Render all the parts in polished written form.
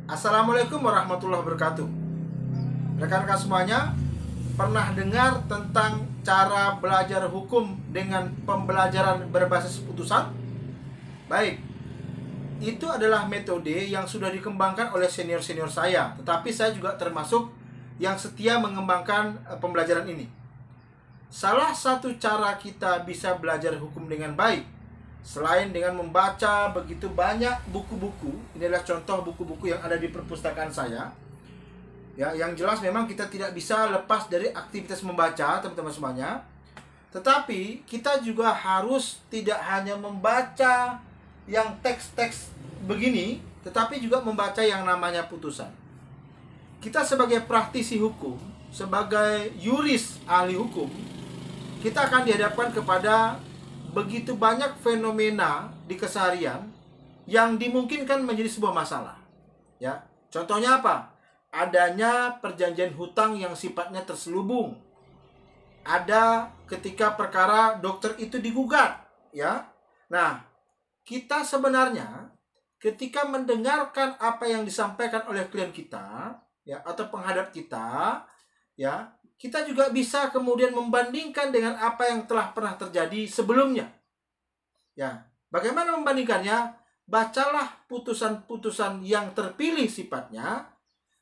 Assalamualaikum warahmatullahi wabarakatuh. Rekan-rekan semuanya, pernah dengar tentang cara belajar hukum dengan pembelajaran berbasis putusan? Baik, itu adalah metode yang sudah dikembangkan oleh senior-senior saya. Tetapi saya juga termasuk yang setia mengembangkan pembelajaran ini. Salah satu cara kita bisa belajar hukum dengan baik, selain dengan membaca begitu banyak buku-buku, ini adalah contoh buku-buku yang ada di perpustakaan saya. Ya, yang jelas memang kita tidak bisa lepas dari aktivitas membaca, teman-teman semuanya. Tetapi kita juga harus tidak hanya membaca yang teks-teks begini, tetapi juga membaca yang namanya putusan. Kita sebagai praktisi hukum, sebagai yuris ahli hukum, kita akan dihadapkan kepada begitu banyak fenomena di keseharian yang dimungkinkan menjadi sebuah masalah. Ya, contohnya apa? Adanya perjanjian hutang yang sifatnya terselubung. Ada ketika perkara dokter itu digugat, ya. Nah, kita sebenarnya ketika mendengarkan apa yang disampaikan oleh klien kita, ya, atau penghadap kita, ya, kita juga bisa kemudian membandingkan dengan apa yang telah pernah terjadi sebelumnya. Ya, bagaimana membandingkannya? Bacalah putusan-putusan yang terpilih sifatnya,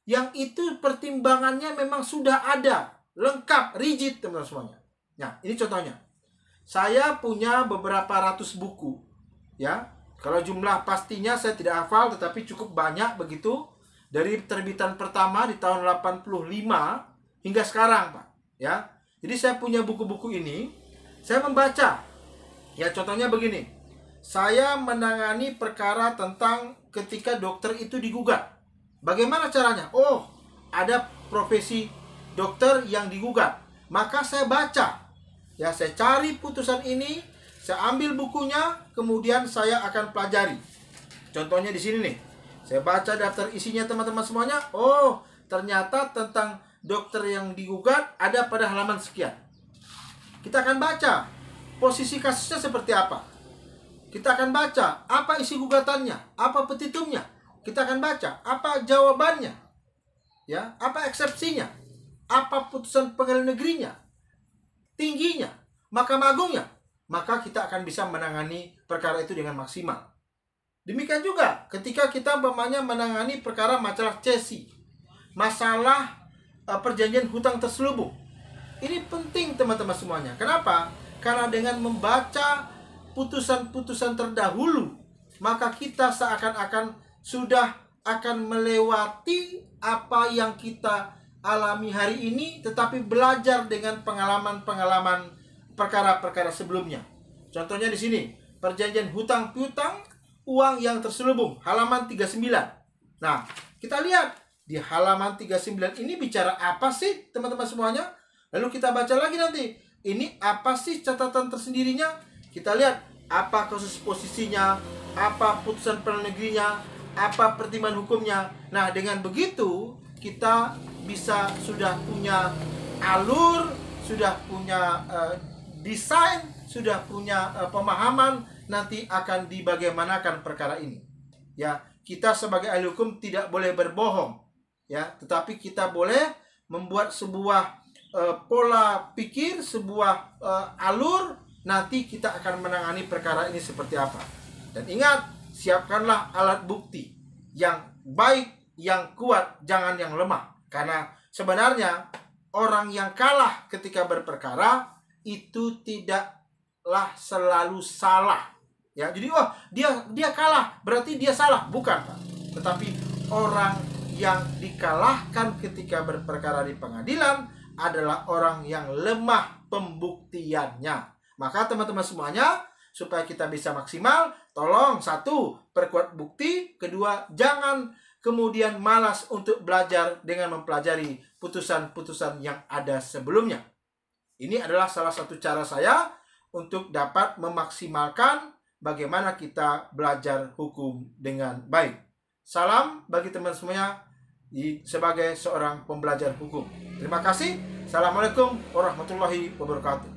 yang itu pertimbangannya memang sudah ada, lengkap, rigid, teman-teman semuanya. Nah, ini contohnya. Saya punya beberapa ratus buku, ya. Kalau jumlah pastinya saya tidak hafal, tetapi cukup banyak begitu. Dari terbitan pertama di tahun 85 hingga sekarang, Pak. Ya. Jadi saya punya buku-buku ini, saya membaca. Ya, contohnya begini. Saya menangani perkara tentang ketika dokter itu digugat. Bagaimana caranya? Oh, ada profesi dokter yang digugat. Maka saya baca. Ya, saya cari putusan ini, saya ambil bukunya, kemudian saya akan pelajari. Contohnya di sini nih. Saya baca daftar isinya, teman-teman semuanya. Oh, ternyata tentang dokter yang digugat ada pada halaman sekian. Kita akan baca posisi kasusnya seperti apa. Kita akan baca apa isi gugatannya, apa petitumnya. Kita akan baca apa jawabannya, ya, apa eksepsinya, apa putusan pengadilan negerinya, tingginya, Mahkamah Agungnya. Maka kita akan bisa menangani perkara itu dengan maksimal. Demikian juga ketika kita umpamanya menangani perkara masalah cesi, masalah perjanjian hutang terselubung. Ini penting, teman-teman semuanya. Kenapa? Karena dengan membaca putusan-putusan terdahulu, maka kita seakan-akan sudah akan melewati apa yang kita alami hari ini, tetapi belajar dengan pengalaman-pengalaman perkara-perkara sebelumnya. Contohnya di sini, perjanjian hutang piutang uang yang terselubung, halaman 39. Nah, kita lihat di halaman 39 ini bicara apa sih, teman-teman semuanya? Lalu kita baca lagi nanti. Ini apa sih catatan tersendirinya? Kita lihat apa kasus posisinya, apa putusan pengadilan negerinya, apa pertimbangan hukumnya. Nah, dengan begitu kita bisa sudah punya alur, sudah punya desain, sudah punya pemahaman nanti akan dibagaimanakan perkara ini. Ya, kita sebagai ahli hukum tidak boleh berbohong. Ya, tetapi kita boleh membuat sebuah pola pikir, sebuah alur, nanti kita akan menangani perkara ini seperti apa. Dan ingat, siapkanlah alat bukti yang baik, yang kuat, jangan yang lemah. Karena sebenarnya orang yang kalah ketika berperkara itu tidaklah selalu salah. Ya, jadi dia kalah, berarti dia salah, bukan, Pak. Tetapi orang yang dikalahkan ketika berperkara di pengadilan adalah orang yang lemah pembuktiannya. Maka teman-teman semuanya, supaya kita bisa maksimal, tolong, satu, perkuat bukti. Kedua, jangan kemudian malas untuk belajar dengan mempelajari putusan-putusan yang ada sebelumnya. Ini adalah salah satu cara saya untuk dapat memaksimalkan bagaimana kita belajar hukum dengan baik. Salam bagi teman semuanya sebagai seorang pembelajar hukum. Terima kasih. Assalamualaikum warahmatullahi wabarakatuh.